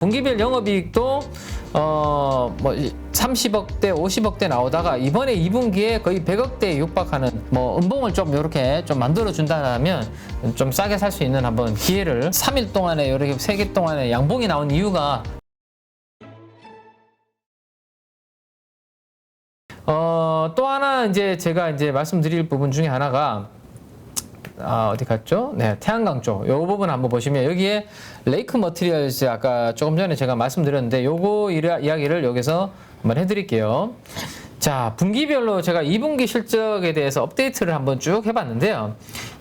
분기별 영업이익도 뭐 30억대, 50억대 나오다가 이번에 2분기에 거의 100억대에 육박하는 뭐 음봉을 좀 이렇게 좀 만들어 준다면 좀 싸게 살 수 있는 한번 기회를 3일 동안에 이렇게 3개 동안에 양봉이 나온 이유가 또 하나 이제 제가 이제 말씀드릴 부분 중에 하나가 어디 갔죠? 네, 태양광 쪽. 요 부분 한번 보시면 여기에 레이크 머티리얼즈 아까 조금 전에 제가 말씀드렸는데 요거 이야기를 여기서 한번 해드릴게요. 자, 분기별로 제가 2분기 실적에 대해서 업데이트를 한번 쭉 해봤는데요.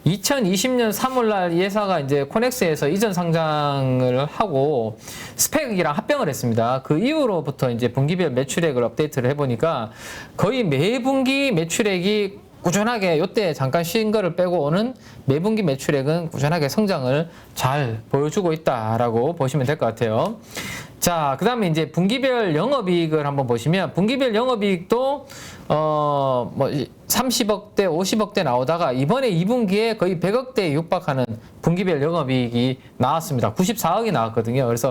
2020년 3월날 이 회사가 이제 코넥스에서 이전 상장을 하고 스펙이랑 합병을 했습니다. 그 이후로부터 이제 분기별 매출액을 업데이트를 해보니까 거의 매분기 매출액이 꾸준하게 요때 잠깐 쉰 거를 빼고 오는 매분기 매출액은 꾸준하게 성장을 잘 보여주고 있다라고 보시면 될 것 같아요. 자, 그 다음에 이제 분기별 영업이익을 한번 보시면 분기별 영업이익도 뭐 30억대, 50억대 나오다가 이번에 2분기에 거의 100억대에 육박하는 분기별 영업이익이 나왔습니다. 94억이 나왔거든요. 그래서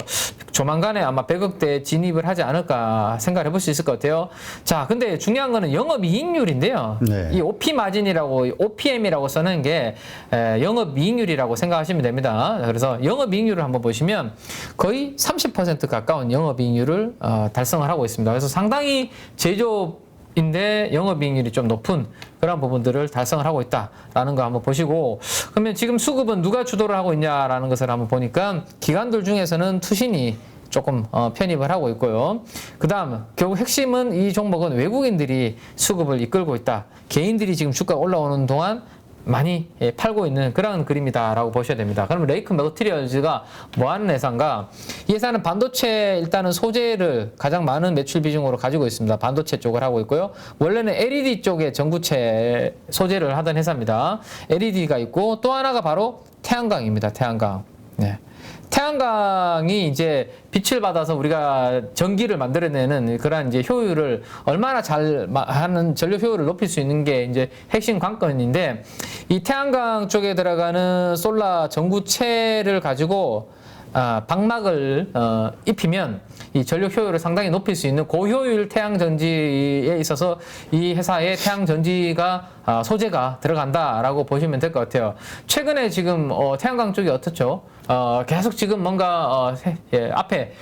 조만간에 아마 100억대 진입을 하지 않을까 생각을 해볼 수 있을 것 같아요. 자, 근데 중요한 거는 영업이익률인데요. 네. 이 OP 마진이라고, OPM이라고 써는 게 영업이익률이라고 생각하시면 됩니다. 그래서 영업이익률을 한번 보시면 거의 30% 가까운 영업이익률을 달성을 하고 있습니다. 그래서 상당히 제조업인데 영업이익률이 좀 높은 그런 부분들을 달성을 하고 있다라는 거 한번 보시고, 그러면 지금 수급은 누가 주도를 하고 있냐라는 것을 한번 보니까 기관들 중에서는 투신이 조금 편입을 하고 있고요. 그 다음 결국 핵심은 이 종목은 외국인들이 수급을 이끌고 있다. 개인들이 지금 주가가 올라오는 동안 많이 팔고 있는 그런 그림이다라고 보셔야 됩니다. 그러면 레이크 머티리얼즈가 뭐 하는 회사인가? 이 회사는 반도체 일단은 소재를 가장 많은 매출 비중으로 가지고 있습니다. 반도체 쪽을 하고 있고요. 원래는 LED 쪽에 전구체 소재를 하던 회사입니다. LED가 있고 또 하나가 바로 태양광입니다. 태양광. 네. 태양광이 이제 빛을 받아서 우리가 전기를 만들어내는 그러한 이제 효율을 얼마나 잘 하는 전력 효율을 높일 수 있는 게 이제 핵심 관건인데, 이 태양광 쪽에 들어가는 솔라 전구체를 가지고 방막을 입히면 이 전력 효율을 상당히 높일 수 있는 고효율 태양전지에 있어서 이 회사의 태양전지가 소재가 들어간다라고 보시면 될 것 같아요. 최근에 지금 태양광 쪽이 어떻죠? 계속 지금 뭔가 앞에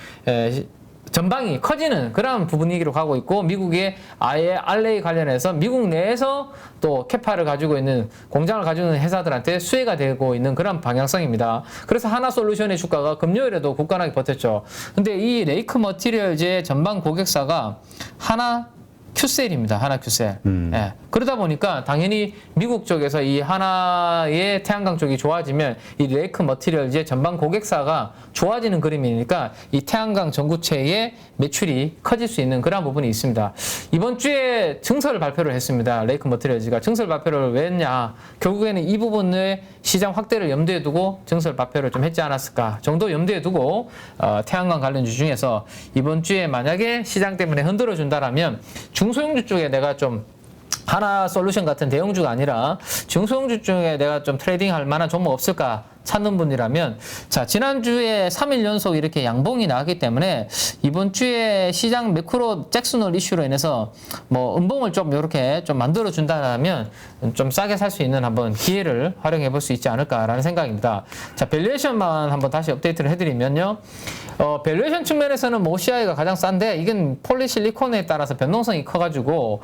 전방이 커지는 그런 부분이기로 가고 있고, 미국의 아예 RA 관련해서 미국 내에서 또 캐파를 가지고 있는 공장을 가지고 있는 회사들한테 수혜가 되고 있는 그런 방향성입니다. 그래서 하나솔루션의 주가가 금요일에도 굳건하게 버텼죠. 근데 이 레이크 머티리얼즈의 전방 고객사가 하나 큐셀입니다. 하나 큐셀. 예. 그러다 보니까 당연히 미국 쪽에서 이 하나의 태양광 쪽이 좋아지면 이 레이크 머티리얼즈의 전방 고객사가 좋아지는 그림이니까 이 태양광 전구체의 매출이 커질 수 있는 그런 부분이 있습니다. 이번 주에 증설 발표를 했습니다. 레이크 머티리얼즈가 증설 발표를 왜 했냐? 결국에는 이 부분의 시장 확대를 염두에 두고 증설 발표를 좀 했지 않았을까 정도 염두에 두고 태양광 관련주 중에서 이번 주에 만약에 시장 때문에 흔들어 준다라면 중소형주 쪽에 내가 좀 하나 솔루션 같은 대형주가 아니라 중소형주 중에 내가 좀 트레이딩 할 만한 종목 없을까 찾는 분이라면, 자, 지난주에 3일 연속 이렇게 양봉이 나왔기 때문에 이번 주에 시장 매크로 잭슨홀 이슈로 인해서 뭐 음봉을 좀 이렇게 좀 만들어 준다면 좀 싸게 살 수 있는 한번 기회를 활용해 볼 수 있지 않을까라는 생각입니다. 자, 밸류에이션만 한번 다시 업데이트를 해드리면요. 밸류에이션 측면에서는 뭐 OCI가 가장 싼데 이건 폴리실리콘에 따라서 변동성이 커가지고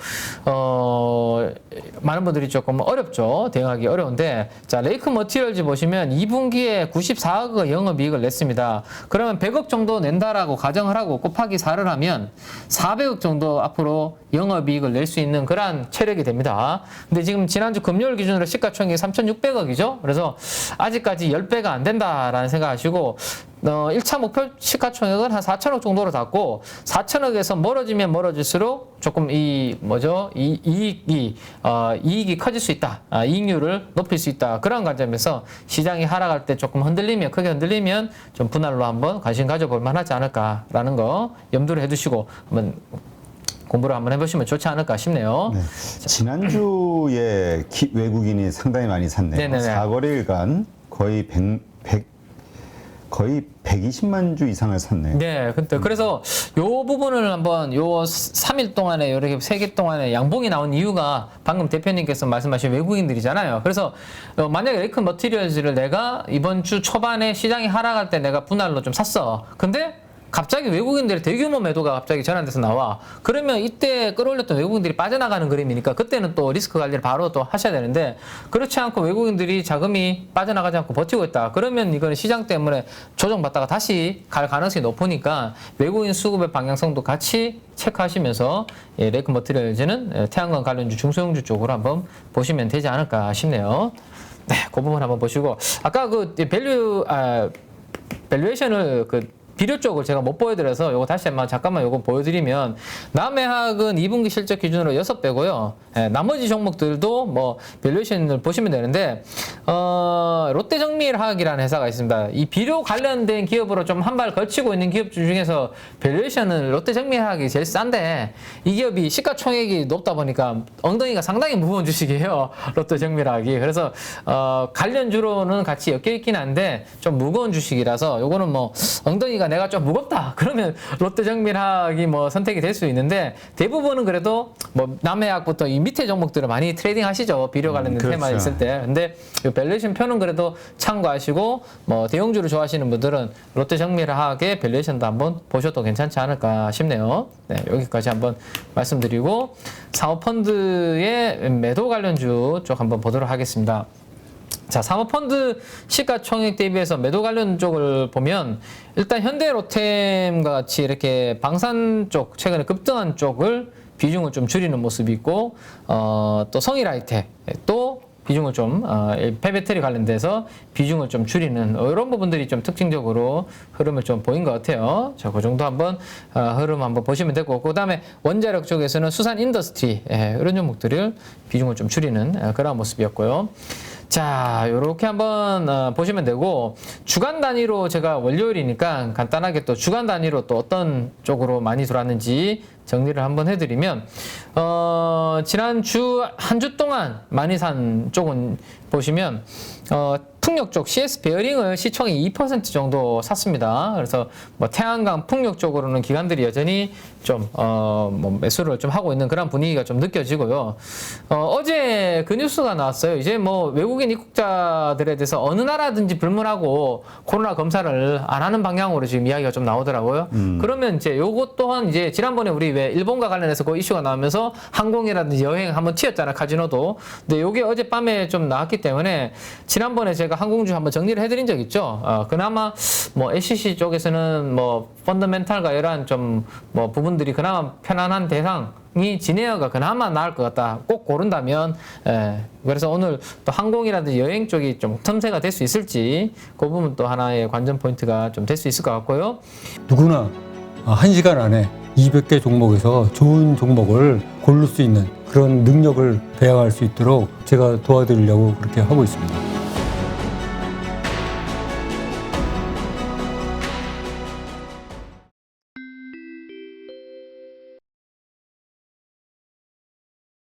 많은 분들이 조금 어렵죠. 대응하기 어려운데, 자, 레이크 머티리얼즈 보시면 2분기에 94억의 영업이익을 냈습니다. 그러면 100억 정도 낸다라고 가정을 하고 곱하기 4를 하면 400억 정도 앞으로 영업이익을 낼 수 있는 그러한 체력이 됩니다. 근데 지금 지난주 금요일 기준으로 시가총액이 3,600억이죠. 그래서 아직까지 10배가 안 된다라는 생각하시고 1차 목표 시가총액은 한 4천억 정도로 닿고 4천억에서 멀어지면 멀어질수록 조금 이익이 커질 수 있다. 이익률을 높일 수 있다. 그런 관점에서 시장이 하락할 때 조금 크게 흔들리면 좀 분할로 한번 관심 가져볼 만하지 않을까라는 거 염두를 해두시고 한번 공부를 한번 해보시면 좋지 않을까 싶네요. 네. 지난주에 외국인이 상당히 많이 샀네요. 네네네. 4거래일간 거의 거의 120만 주 이상을 샀네요. 네, 그래서 요 부분을 한번 요 3일 동안에 이렇게 3개 동안에 양봉이 나온 이유가 방금 대표님께서 말씀하신 외국인들이잖아요. 그래서 만약에 레이크 머티리얼즈를 내가 이번 주 초반에 시장이 하락할 때 내가 분할로 좀 샀어. 근데 갑자기 외국인들의 대규모 매도가 갑자기 전환돼서 나와. 그러면 이때 끌어올렸던 외국인들이 빠져나가는 그림이니까 그때는 또 리스크 관리를 바로 또 하셔야 되는데 그렇지 않고 외국인들이 자금이 빠져나가지 않고 버티고 있다. 그러면 이거는 시장 때문에 조정받다가 다시 갈 가능성이 높으니까 외국인 수급의 방향성도 같이 체크하시면서 레이크 머티리얼즈는 태양광 관련주 중소형주 쪽으로 한번 보시면 되지 않을까 싶네요. 네, 그 부분 한번 보시고 아까 그 밸류에이션을 비료 쪽을 제가 못 보여드려서 요거 다시 한번 잠깐만 요거 보여드리면 남해학은 2분기 실적 기준으로 6배고요. 나머지 종목들도 뭐 밸류에이션을 보시면 되는데 롯데정밀화학이라는 회사가 있습니다. 이 비료 관련된 기업으로 좀 한 발 걸치고 있는 기업들 중에서 밸류에이션은 롯데정밀화학이 제일 싼데 이 기업이 시가총액이 높다 보니까 엉덩이가 상당히 무거운 주식이에요. 롯데정밀화학이. 그래서 관련주로는 같이 엮여 있긴 한데 좀 무거운 주식이라서 요거는 뭐 엉덩이가 내가 좀 무겁다 그러면 롯데정밀화학이 뭐 선택이 될 수 있는데 대부분은 그래도 뭐 남해학부터 이 밑에 종목들을 많이 트레이딩 하시죠. 비료 관련된 그렇죠. 테마 있을 때. 근데 이 밸류에이션 표는 그래도 참고하시고 뭐 대형주를 좋아하시는 분들은 롯데정밀화학의 밸류에이션도 한번 보셔도 괜찮지 않을까 싶네요. 네, 여기까지 한번 말씀드리고 사모펀드의 매도 관련주 쪽 한번 보도록 하겠습니다. 자, 사모펀드 시가총액 대비해서 매도 관련 쪽을 보면 일단 현대로템과 같이 이렇게 방산 쪽, 최근에 급등한 쪽을 비중을 좀 줄이는 모습이 있고 또 성일하이텍 또 비중을 좀 폐배터리 관련돼서 비중을 좀 줄이는 이런 부분들이 좀 특징적으로 흐름을 좀 보인 것 같아요. 자, 그 정도 한번 흐름 한번 보시면 되고 그다음에 원자력 쪽에서는 수산 인더스트리 이런 종목들을 비중을 좀 줄이는 그런 모습이었고요. 자, 요렇게 한번 보시면 되고 주간 단위로 제가 월요일이니까 간단하게 또 주간 단위로 또 어떤 쪽으로 많이 들어왔는지 정리를 한번 해드리면 지난 주 한 주 동안 많이 산 쪽은 보시면 풍력 쪽 CS 베어링을 시총이 2% 정도 샀습니다. 그래서 뭐 태양광 풍력 쪽으로는 기관들이 여전히 좀 뭐 매수를 좀 하고 있는 그런 분위기가 좀 느껴지고요. 어제 그 뉴스가 나왔어요. 이제 뭐 외국인 입국자들에 대해서 어느 나라든지 불문하고 코로나 검사를 안 하는 방향으로 지금 이야기가 좀 나오더라고요. 그러면 이제 요것 또한 이제 지난번에 우리 왜 일본과 관련해서 그 이슈가 나오면서 항공이라든지 여행 한번 튀었잖아요. 카지노도. 근데 요게 어젯밤에 좀 나왔기 때문에 지난번에 제가 항공주 한번 정리를 해드린 적 있죠. 그나마 뭐 SCC 쪽에서는 뭐 펀더멘탈과 이러한 좀 뭐 부분들이 그나마 편안한 대상이 진에어가 그나마 나을 것 같다. 꼭 고른다면 그래서 오늘 또 항공이라든지 여행 쪽이 좀 틈새가 될 수 있을지 그 부분 또 하나의 관전 포인트가 좀 될 수 있을 것 같고요. 누구나 1시간 안에 200개 종목에서 좋은 종목을 고를 수 있는 그런 능력을 배양할 수 있도록 제가 도와드리려고 그렇게 하고 있습니다.